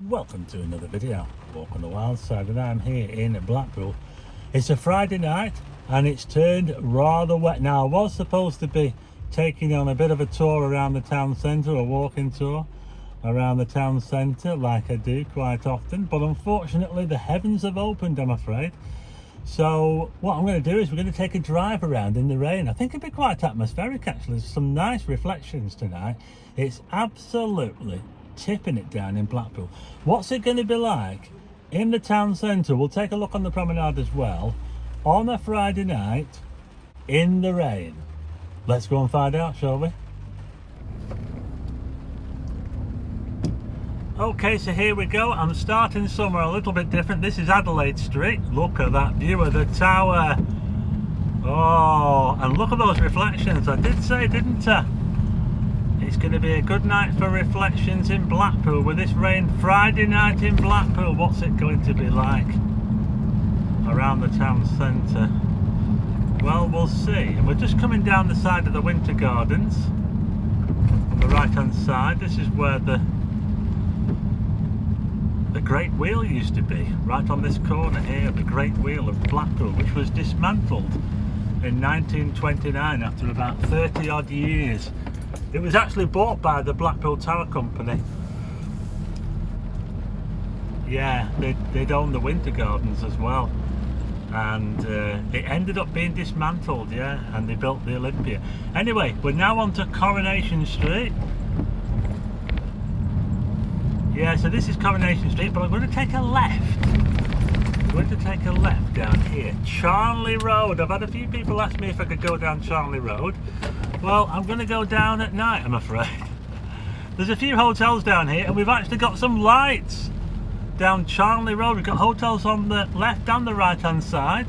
Welcome to another video, Walk on the Wild Side, and I'm here in Blackpool. It's a Friday night and it's turned rather wet. Now, I was supposed to be taking on a bit of a tour around the town centre, a walking tour around the town centre like I do quite often, but unfortunately the heavens have opened, I'm afraid. So what I'm going to do is we're going to take a drive around in the rain. I think it'll be quite atmospheric actually. There's some nice reflections tonight. It's absolutely tipping it down in Blackpool. What's it going to be like in the town centre? We'll take a look on the promenade as well on a Friday night in the rain. Let's go and find out, shall we? Okay, so here we go. I'm starting somewhere a little bit different. This is Adelaide Street. Look at that view of the tower. Oh, and look at those reflections. I did say, didn't I? It's going to be a good night for reflections in Blackpool with this rain. Friday night in Blackpool. What's it going to be like around the town centre? Well, we'll see. And we're just coming down the side of the Winter Gardens on the right hand side. This is where the Great Wheel used to be, right on this corner here, the Great Wheel of Blackpool, which was dismantled in 1929 after about 30 odd years. It was actually bought by the Blackpool Tower Company. Yeah, they'd owned the Winter Gardens as well, and it ended up being dismantled, yeah, and they built the Olympia. Anyway, we're now on to Coronation Street. Yeah, so this is Coronation Street, but I'm going to take a left. I'm going to take a left down here. Charnley Road. I've had a few people ask me if I could go down Charnley Road. Well, I'm going to go down at night, I'm afraid. There's a few hotels down here, and we've actually got some lights down Charnley Road. We've got hotels on the left and the right hand side.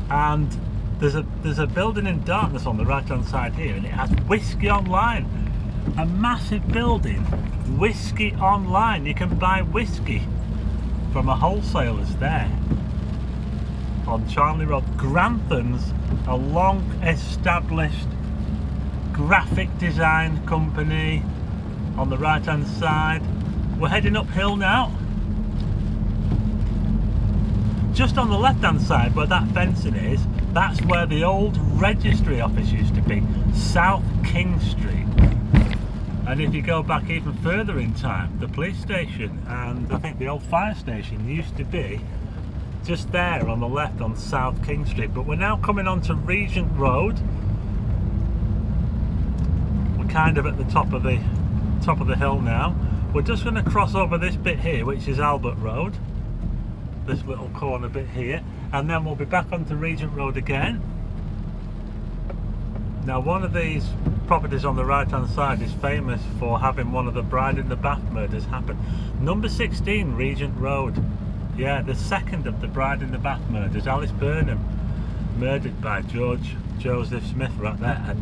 And there's a building in darkness on the right hand side here, and it has Whiskey Online. A massive building, Whiskey Online. You can buy whiskey from a wholesalers there on Charnley Road. Granthams, a long established graphic design company on the right hand side. We're heading uphill now. Just on the left hand side where that fencing is, that's where the old registry office used to be, South King Street. And if you go back even further in time, the police station and I think the old fire station used to be just there on the left on South King Street. But we're now coming on to Regent Road. We're kind of at the top of the hill now. We're just going to cross over this bit here, which is Albert Road. This little corner bit here, and then we'll be back onto Regent Road again. Now, one of these properties on the right hand side is famous for having one of the Bride in the Bath murders happen. Number 16 Regent Road. Yeah, the second of the Bride in the Bath murders. Alice Burnham murdered by George Joseph Smith right there. And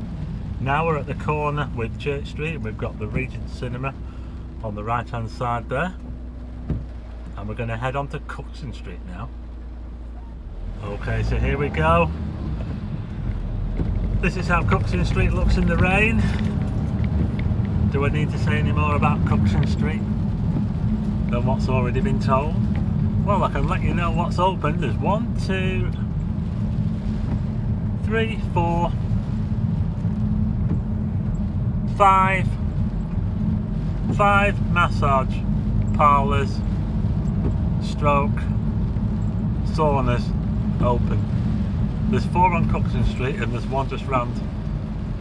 now we're at the corner with Church Street, and we've got the Regent Cinema on the right hand side there. And we're going to head on to Cookson Street now. Okay, so here we go. This is how Cookson Street looks in the rain. Do I need to say any more about Cookson Street than what's already been told? Well, I can let you know what's open. There's 1, 2, 3, 4, 5 massage parlours, stroke, saunas open. There's 4 on Cookson Street, and there's one just round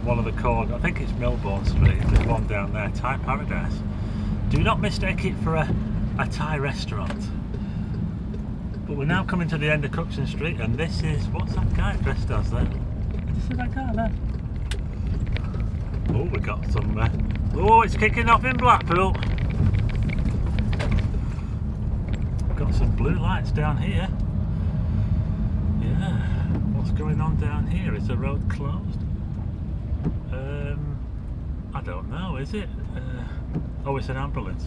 one of the corners. I think it's Milbourne Street. There's one down there, Thai Paradise. Do not mistake it for a Thai restaurant. But we're now coming to the end of Cookson Street, and this is, what's that guy dressed as there? This is that guy there. Oh, we got some, oh, it's kicking off in Blackpool. Got some blue lights down here. Yeah. What's going on down here? Is the road closed? I don't know, is it? Oh, it's an ambulance.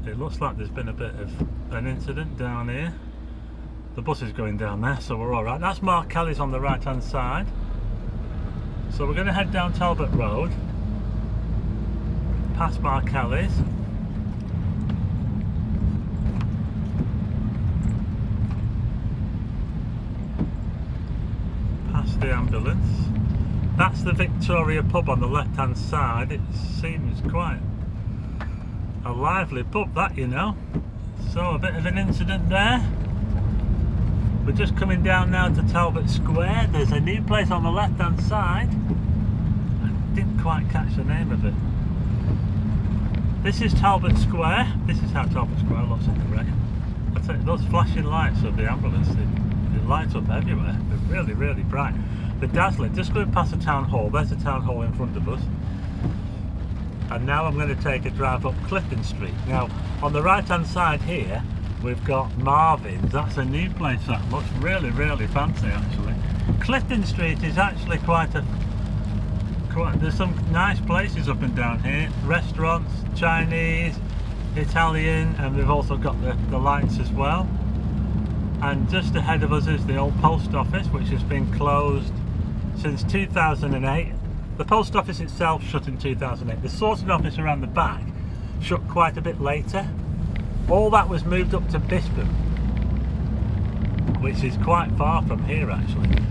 It looks like there's been a bit of an incident down here. The bus is going down there, so we're alright. That's Mark Kelly's on the right hand side. So we're going to head down Talbot Road, past Mark Kelly's, ambulance. That's the Victoria pub on the left hand side. It seems quite a lively pub, that, you know. So a bit of an incident there. We're just coming down now to Talbot Square. There's a new place on the left hand side. I didn't quite catch the name of it. This is Talbot Square. This is how Talbot Square looks in the rain. I tell you, those flashing lights of the ambulance, they light up everywhere. They're really, really bright. They're dazzling. Just going past the town hall. There's the town hall in front of us. And now I'm going to take a drive up Clifton Street. Now, on the right hand side here, we've got Marvin's. That's a new place that looks really, really fancy actually. Clifton Street is actually there's some nice places up and down here. Restaurants, Chinese, Italian, and we've also got the lights as well. And just ahead of us is the old post office, which has been closed since 2008. The post office itself shut in 2008. The sorting office around the back shut quite a bit later. All that was moved up to Bishop, which is quite far from here actually.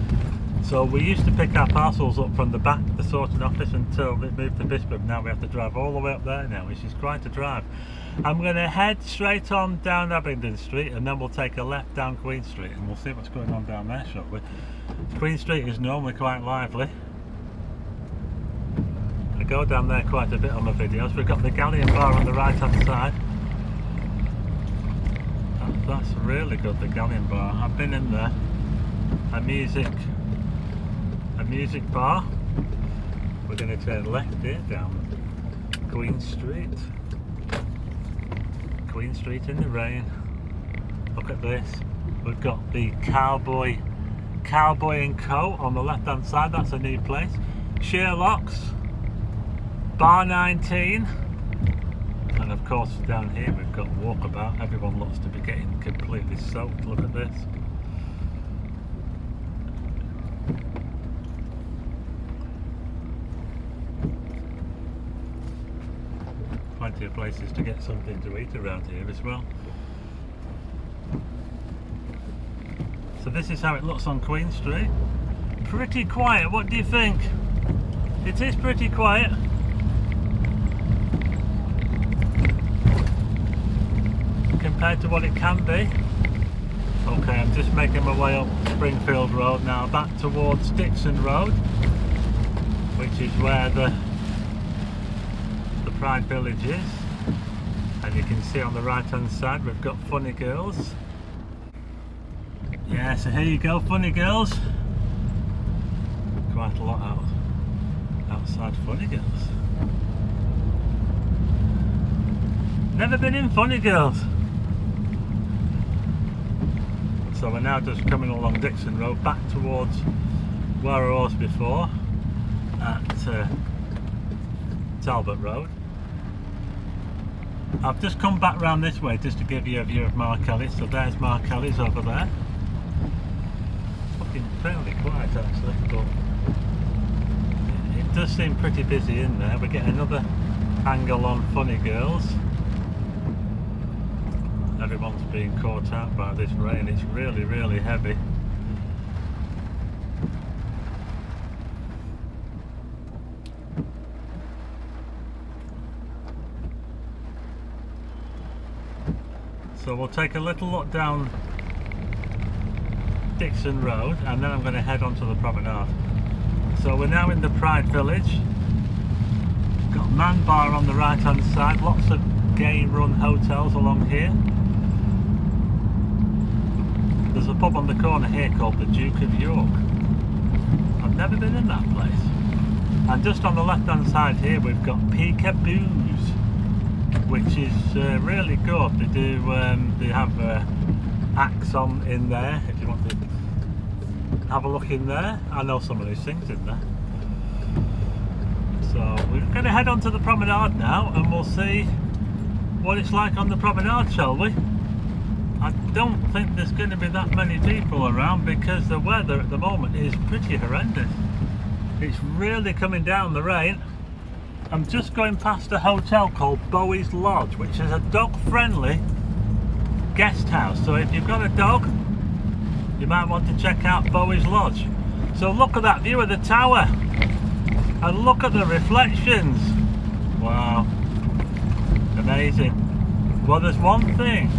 So we used to pick our parcels up from the back of the sorting office until it moved to Bishop. Now we have to drive all the way up there now, which is quite a drive. I'm going to head straight on down Abingdon Street and then we'll take a left down Queen Street and we'll see what's going on down there, shall we? Queen Street is normally quite lively. I go down there quite a bit on my videos. We've got the Galleon Bar on the right hand side. That's really good, the Galleon Bar. I've been in there. A music bar. We're going to turn left here down Queen Street. Queen Street in the rain. Look at this. We've got the Cowboy and Co on the left hand side. That's a new place. Sherlock's, Bar 19, and of course down here we've got Walkabout. Everyone looks to be getting completely soaked. Look at this. Plenty of places to get something to eat around here as well. So this is how it looks on Queen Street. Pretty quiet, what do you think? It is pretty quiet. Compared to what it can be. Okay, I'm just making my way up Springfield Road now, back towards Dixon Road, which is where the Pride Village is. And you can see on the right hand side we've got Funny Girls. Yeah, so here you go, Funny Girls. Quite a lot outside Funny Girls. Never been in Funny Girls. So we're now just coming along Dixon Road back towards where I was before at Talbot Road. I've just come back round this way just to give you a view of Mark Ellis. So there's Mark Ellis over there. It's looking fairly quiet actually, but it does seem pretty busy in there. We get another angle on Funny Girls. Everyone's being caught out by this rain. It's really, really heavy. So we'll take a little look down Dixon Road and then I'm going to head on to the promenade. So we're now in the Pride Village. Got Man Bar on the right hand side, lots of gay run hotels along here. There's a pub on the corner here called the Duke of York. I've never been in that place. And just on the left hand side here we've got Peekaboos, which is really good. They have acts on in there if you want to have a look in there. I know someone who sings in there. So we're going to head on to the promenade now and we'll see what it's like on the promenade, shall we? I don't think there's going to be that many people around because the weather at the moment is pretty horrendous. It's really coming down, the rain. I'm just going past a hotel called Bowie's Lodge, which is a dog-friendly guest house. So if you've got a dog, you might want to check out Bowie's Lodge. So look at that view of the tower and look at the reflections. Wow, amazing. Well, there's one thing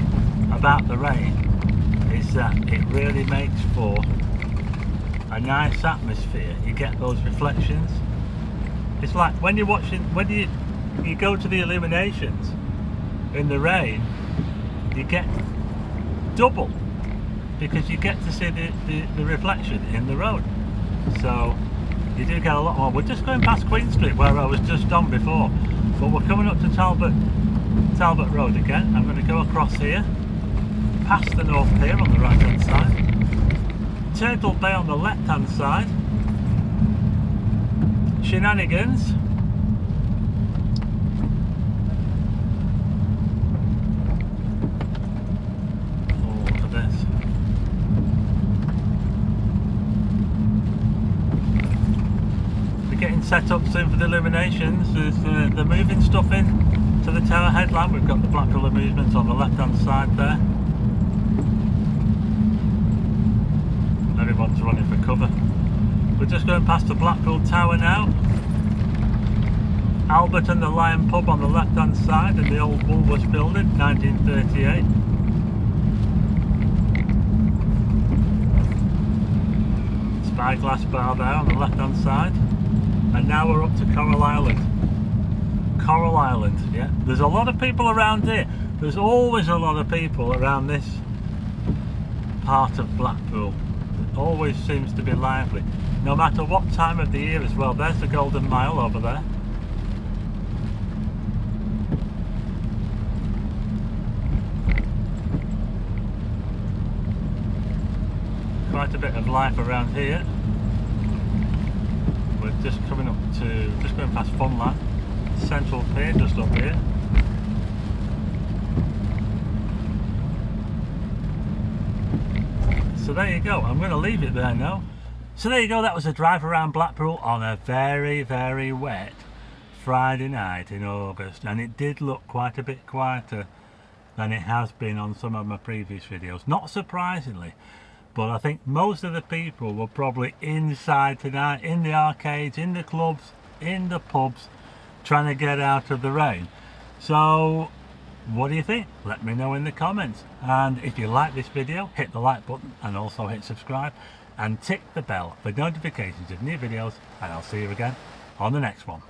about the rain, is that it really makes for a nice atmosphere. You get those reflections. It's like when you're watching, when you go to the illuminations in the rain, you get double, because you get to see the reflection in the road. So you do get a lot more. We're just going past Queen Street where I was just on before, but we're coming up to Talbot Road again. I'm going to go across here, past the North Pier on the right hand side, Turtle Bay on the left hand side, Shenanigans, oh, look at this. We're getting set up soon for the illuminations. They're moving stuff in to the tower headland. We've got the Blackpool amusements on the left hand side there. Everyone's running for cover. We're just going past the Blackpool Tower now. Albert and the Lion pub on the left hand side, and the old Woolworths building, 1938. Spyglass bar there on the left hand side. And now we're up to Coral Island. Coral Island, yeah. There's a lot of people around here. There's always a lot of people around this part of Blackpool. It always seems to be lively, no matter what time of the year as well. There's the Golden Mile over there. Quite a bit of life around here. We're just coming up to, just going past Funland, Central Pier just up here. So there you go, I'm going to leave it there now. So there you go, that was a drive around Blackpool on a very, very wet Friday night in August, and it did look quite a bit quieter than it has been on some of my previous videos, not surprisingly. But I think most of the people were probably inside tonight, in the arcades, in the clubs, in the pubs, trying to get out of the rain. So what do you think? Let me know in the comments. And if you like this video, hit the like button and also hit subscribe and tick the bell for notifications of new videos, and I'll see you again on the next one.